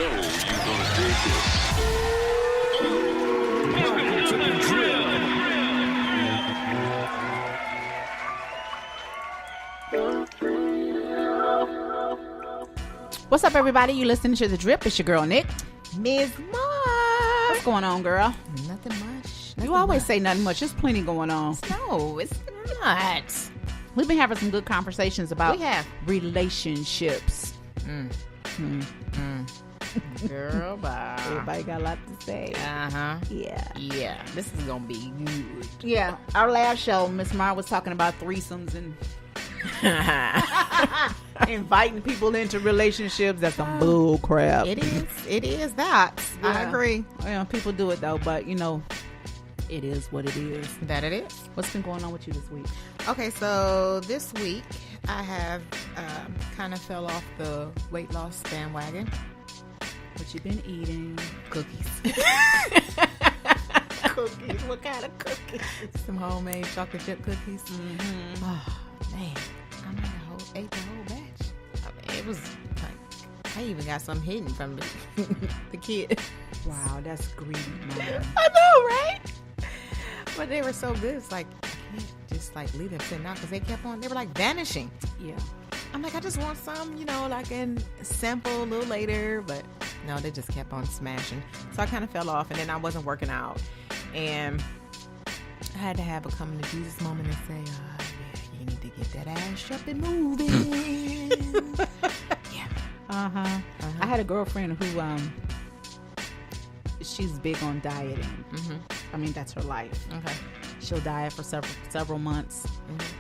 know you're gonna dig this. Welcome to the drill. What's up, everybody? You listening to The Drip. It's your girl, Nick. Ms. Mark. What's going on, girl? Nothing much. You always say nothing much. There's plenty going on. No, it's not. We've been having some good conversations about We have. relationships. Girl, bye. Everybody got a lot to say. Uh-huh. Yeah. Yeah, this is going to be good. Yeah. Our last show, Miss Mar was talking about threesomes and inviting people into relationships. That's some bull crap. It is that. Yeah. I agree. Yeah, people do it, though, but, you know, it is what it is. That it is. What's been going on with you this week? Okay, so this week I have kind of fell off the weight loss bandwagon. What you been eating? Cookies. Cookies? What kind of cookies? Some homemade chocolate chip cookies. Mm-hmm. Oh, man. I might have ate the whole batch. I mean, it was like, I even got some hidden from the kid. Wow, that's greedy, Mom. I know, right? But they were so good. It's like, I can't just like leave them sitting out because they were like vanishing. Yeah. I'm like, I just want some, you know, like in sample a little later, but no, they just kept on smashing. So I kind of fell off, and then I wasn't working out, and I had to have a coming to Jesus moment and say, yeah, you need to get that ass up and moving. Yeah. I had a girlfriend who, she's big on dieting. I mean, that's her life. Okay. She'll diet for several months,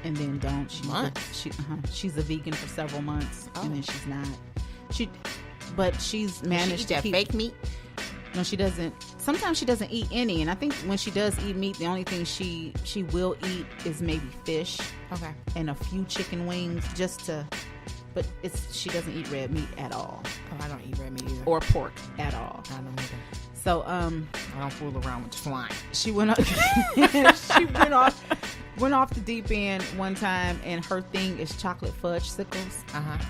and then don't. She's a vegan for several months, and then she's not. But she's managed to keep fake meat. No, she doesn't. Sometimes she doesn't eat any, and I think when she does eat meat, the only thing she will eat is maybe fish, Okay. and a few chicken wings, But she doesn't eat red meat at all, Oh, I don't eat red meat either. or pork at all. I don't either. So I don't fool around with swine. she went off the deep end one time, and her thing is chocolate fudge sickles.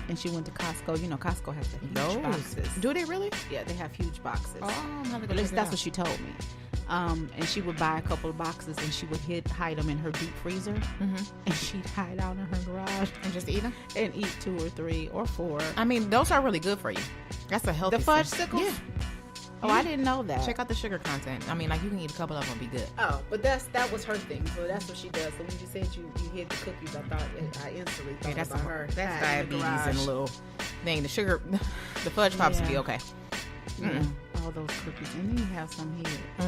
And she went to Costco. You know, Costco has the huge boxes. Do they really? Yeah, they have huge boxes. Oh, I'm gonna go At least check it that's out. what she told me. And she would buy a couple of boxes, and she would hide them in her deep freezer, and she'd hide out in her garage And just eat them? and eat 2 or 3 or 4. I mean, those are really good for you. That's a healthy The fudge snack. sickles? Yeah. Oh, I didn't know that. Check out the sugar content. I mean, like, you can eat a couple of them and be good. Oh, but that was her thing. So that's what she does. So when you said you hid the cookies, I instantly thought That's about her. That's hiding in the diabetes and a garage. little thing. The fudge pops would be Yeah. okay. Yeah, all those cookies, and then you have some here. You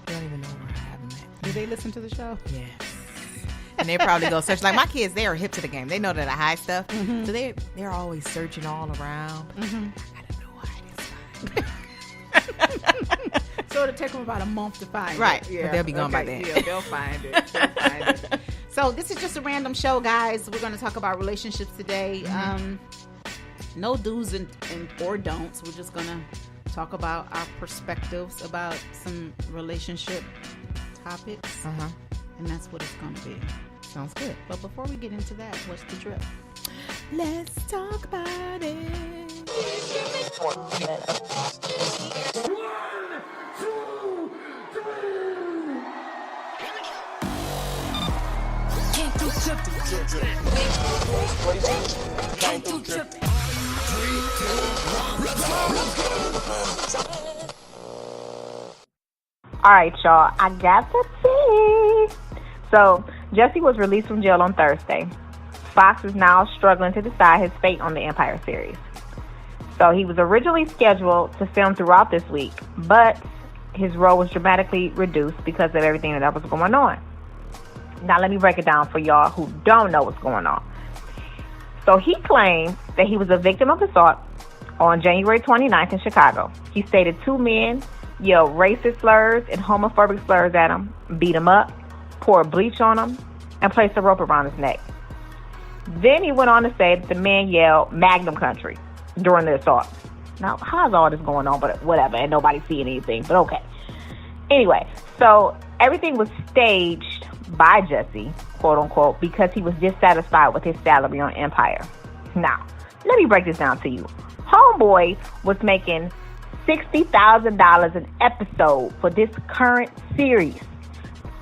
don't even know where I have them at. Do they listen to the show? Yes. And they probably go search. Like, my kids, they are hip to the game. They know that I hide stuff. So they're always searching all around. I gotta know why it's fine. So it'll take them about a month to find Right. it. But they'll be gone by then. Yeah, they'll find it. So this is just a random show, guys. We're going to talk about relationships today. No do's and or don'ts. We're just going to talk about our perspectives about some relationship topics. And that's what it's going to be. Sounds good. But before we get into that, what's the drip? Let's talk about it. All right, y'all, I got the tea. So, Jesse was released from jail on Thursday. Fox is now struggling to decide his fate on the Empire series. So, he was originally scheduled to film throughout this week, but his role was dramatically reduced because of everything that was going on. Now, let me break it down for y'all who don't know what's going on. So, he claimed that he was a victim of assault on January 29th in Chicago. He stated 2 men yelled racist slurs and homophobic slurs at him, beat him up, poured bleach on him, and placed a rope around his neck. Then he went on to say that the man yelled Magnum Country during the assault. Now, how's all this going on? But whatever, and nobody seeing anything, but okay. Anyway, so everything was staged by Jesse, quote unquote, because he was dissatisfied with his salary on Empire. Now, let me break this down to you. Homeboy was making $60,000 an episode for this current series.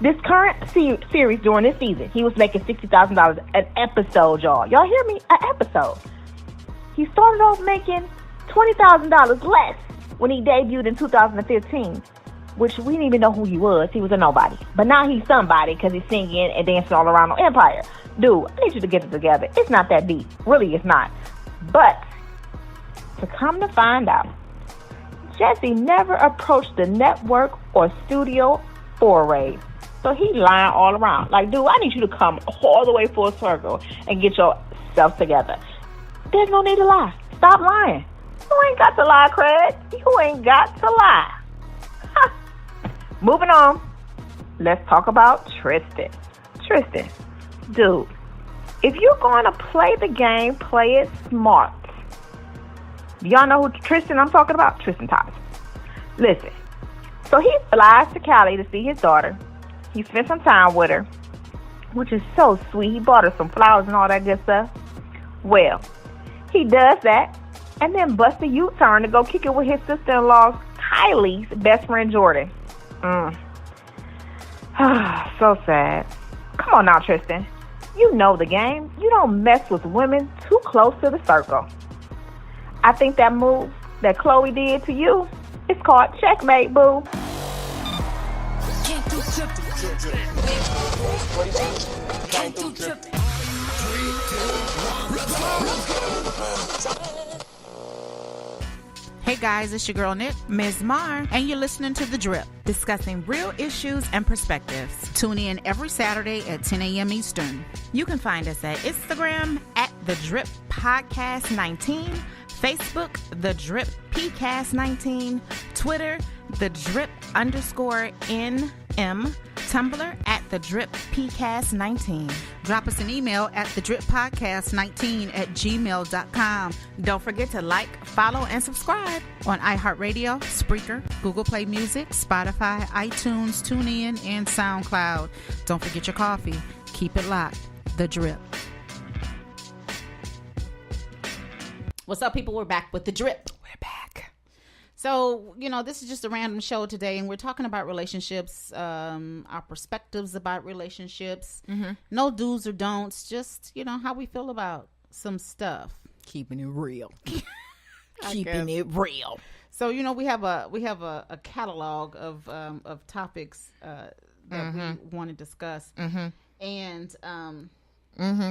This current series during this season, he was making $60,000 an episode, y'all. Y'all hear me? An episode. He started off making $20,000 less when he debuted in 2015, which we didn't even know who he was. He was a nobody. But now he's somebody because he's singing and dancing all around on Empire. Dude, I need you to get it together. It's not that deep. Really, it's not. But to come to find out, Jesse never approached the network or studio forays. So he lying all around. Like, dude, I need you to come all the way full circle and get yourself together. There's no need to lie. Stop lying. You ain't got to lie, Craig. You ain't got to lie. Ha. Moving on. Let's talk about Tristan. Tristan, dude, if you're going to play the game, play it smart. Do y'all know who Tristan I'm talking about? Tristan Thomas. Listen. So he flies to Cali to see his daughter. He spent some time with her, which is so sweet. He bought her some flowers and all that good stuff. Well, he does that and then busts a U-turn to go kick it with his sister-in-law, Kylie's best friend, Jordan. So sad. Come on now, Tristan. You know the game. You don't mess with women too close to the circle. I think that move that Chloe did to you, it's called checkmate, boo. Hey guys, it's your girl Nick, Ms. Mar, and you're listening to The Drip. discussing real issues and perspectives. Tune in every Saturday at 10 a.m. Eastern. You can find us at Instagram at The Drip Podcast 19, Facebook The Drip PCast 19, Twitter The Drip _NM, Tumblr at The Drip PCast 19. Drop us an email at thedrippodcast19@gmail.com. Don't forget to like, follow, and subscribe. On iHeartRadio, Spreaker, Google Play Music, Spotify, iTunes, TuneIn, and SoundCloud. Don't forget your coffee. Keep it locked. The Drip. What's up, people? We're back with The Drip. We're back. So, this is just a random show today, and we're talking about relationships, our perspectives about relationships. Mm-hmm. No do's or don'ts, just, how we feel about some stuff. Keeping it real. I Keeping guess. it real. So, we have a catalog of topics that we want to discuss. Mm-hmm. And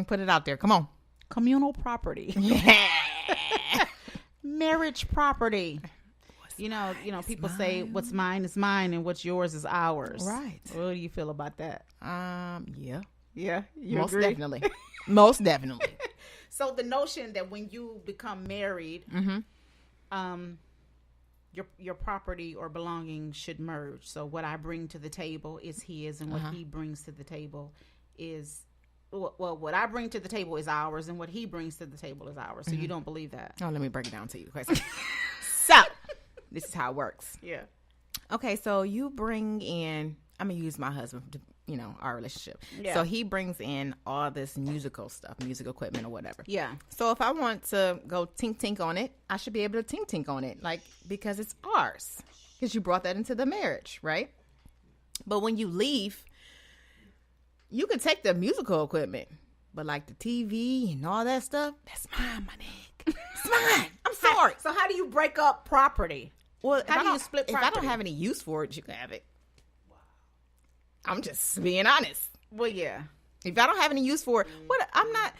Put it out there. Come on. communal property. Yeah. Marriage property. People say what's mine is mine and what's yours is ours. Right. What do you feel about that? Yeah. Yeah, you Most agree? definitely. Most definitely. So the notion that when you become married, your property or belongings should merge. So what I bring to the table is his, and what he brings to the table is what I bring to the table is ours, and what he brings to the table is ours. So you don't believe that? Oh, let me break it down to you. So, this is how it works. Yeah. Okay, so you bring in, I'm going to use my husband to, our relationship. Yeah. So he brings in all this musical stuff, music equipment or whatever. Yeah. So if I want to go tink on it, I should be able to tink on it, because it's ours. Because you brought that into the marriage, right? But when you leave, you can take the musical equipment, but like the TV and all that stuff, that's mine, my nigga. It's mine. I'm sorry. So how do you break up property? Well, How do you split If I property? don't have any use for it, you can have it. I'm just being honest. Well, yeah. If I don't have any use for it, I'm not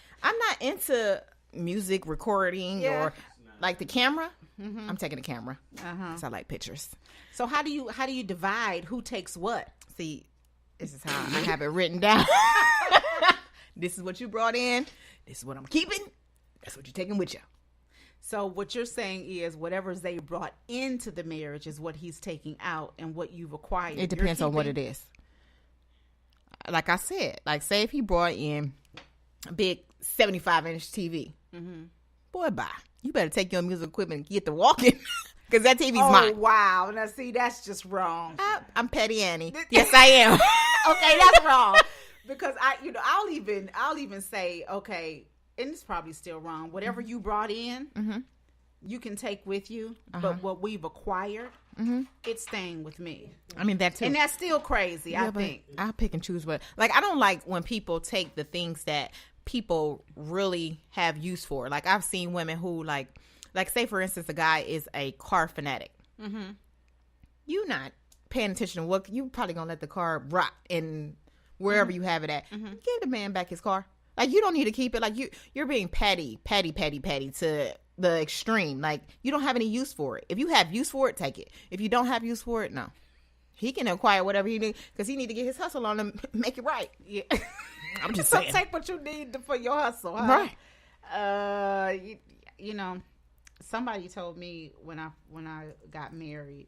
into music recording Yeah. or like the camera. I'm taking the camera because I like pictures. So how do you divide who takes what? See, this is how I have it written down. This is what you brought in. This is what I'm keeping. That's what you're taking with you. So what you're saying is whatever they brought into the marriage is what he's taking out, and what you've acquired. It depends on what it is. Like I said, say if he brought in a big 75-inch TV. Boy, bye. You better take your music equipment and get to walking because that TV's mine. Oh, wow. Now, see, that's just wrong. I'm Petty Annie. Yes, I am. Okay, that's wrong. Because I'll even say, okay, and it's probably still wrong. Whatever you brought in, you can take with you, Uh-huh. but what we've acquired, it's staying with me. I mean, that too. And that's still crazy, I but think. I pick and choose what. Like, I don't like when people take the things that people really have use for. Like, I've seen women who, like say, for instance, a guy is a car fanatic. Mm-hmm. You not paying attention to what, you probably going to let the car rot in wherever you have it at. Give the man back his car. Like, you don't need to keep it. Like, you're being petty to the extreme. Like, you don't have any use for it. If you have use for it, take it. If you don't have use for it, no. He can acquire whatever he needs because he need to get his hustle on and make it right. Yeah. I'm just So saying. take what you need for your hustle, huh? Right. You know, somebody told me when I got married,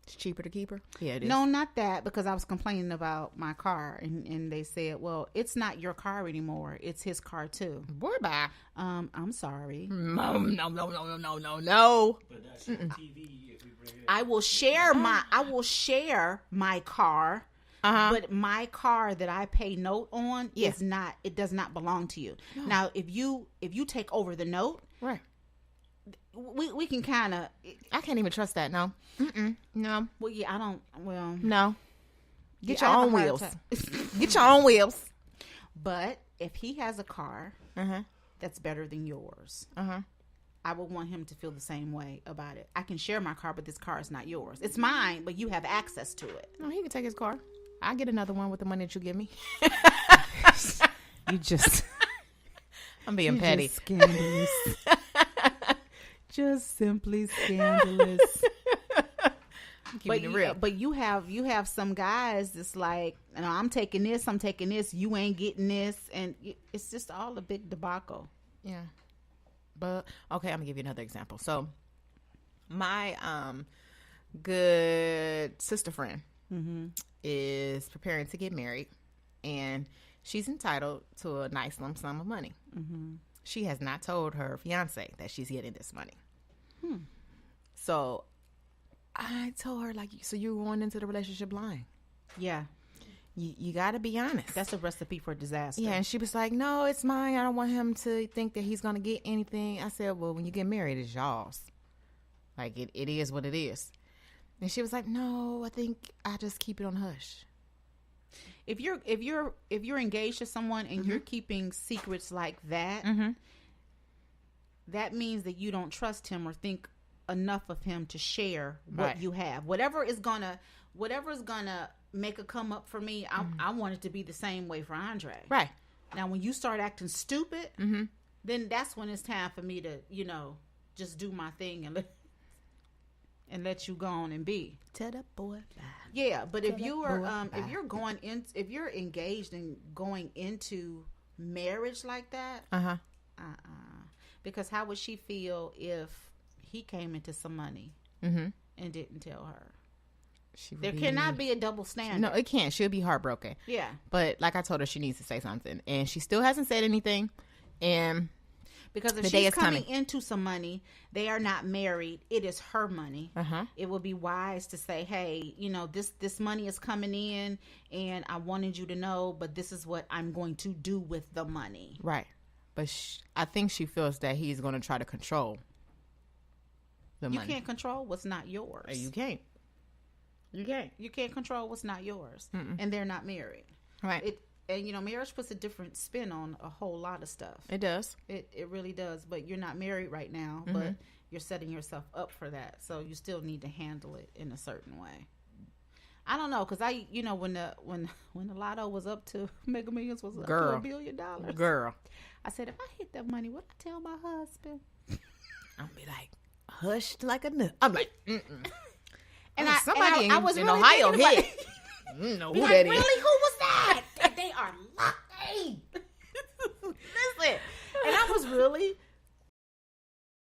It's cheaper to keep her? Yeah, it is. no, not that, because I was complaining about my car, and they said, well, it's not your car anymore. It's his car too. Boy, bye. I'm sorry. No. But that's your TV if we bring it. I will share my car. But my car that I pay note on is not. It does not belong to you. No. Now, if you take over the note, Right. we can kind of. I can't even trust that. No. No. Well, yeah, I don't. Well, No. Get yeah, I your have own a hard wheels. time. Get your own wheels. But if he has a car that's better than yours, I would want him to feel the same way about it. I can share my car, but this car is not yours. It's mine, but you have access to it. No, he can take his car. I'll get another one with the money that you give me. You just. I'm being petty. Just scandalous. Just simply scandalous. Keeping it real. But you have some guys that's like, no, I'm taking this, you ain't getting this, and it's just all a big debacle. Yeah. But okay, I'm gonna give you another example. So my good sister friend is preparing to get married, and she's entitled to a nice lump sum of money. She has not told her fiance that she's getting this money. So I told her, like, so you're going into the relationship lying. Yeah, You got to be honest. that's a recipe for disaster. Yeah, and she was like, no, it's mine. I don't want him to think that he's going to get anything. I said, well, when you get married, it's y'all's. Like, it is what it is. And she was like, no, I think I just keep it on hush. If you're engaged to someone and you're keeping secrets like that, that means that you don't trust him or think enough of him to share what Right. you have. Whatever is gonna make a come up for me, I want it to be the same way for Andre. Right. Now, when you start acting stupid, then that's when it's time for me to, just do my thing and let you go on and be. Tell that boy bye. Yeah, but if that you boy are bye. if you're engaged and going into marriage like that, because how would she feel if he came into some money and didn't tell her? There cannot be a double standard. No, it can't. She'll be heartbroken. Yeah. But like I told her, she needs to say something. And she still hasn't said anything. And Because if the day she's is coming coming. into some money, they are not married. It is her money. It would be wise to say, hey, this money is coming in and I wanted you to know, but this is what I'm going to do with the money. right. But I think she feels that he's going to try to control the You money. can't control what's not yours. You can't. You can't. You can't control what's not yours. And they're not married. Right. Marriage puts a different spin on a whole lot of stuff. It does. It really does. But you're not married right now, but you're setting yourself up for that. So you still need to handle it in a certain way. I don't know, because when the lotto was up to Mega Millions was up to $1 billion. Girl. I said, if I hit that money, what I tell my husband? I'll be like, hushed like a nut. I'm like, And somebody I was in really Ohio thinking about hit. Know who like, that is. really? Who was that? They are lucky. Listen. And I was really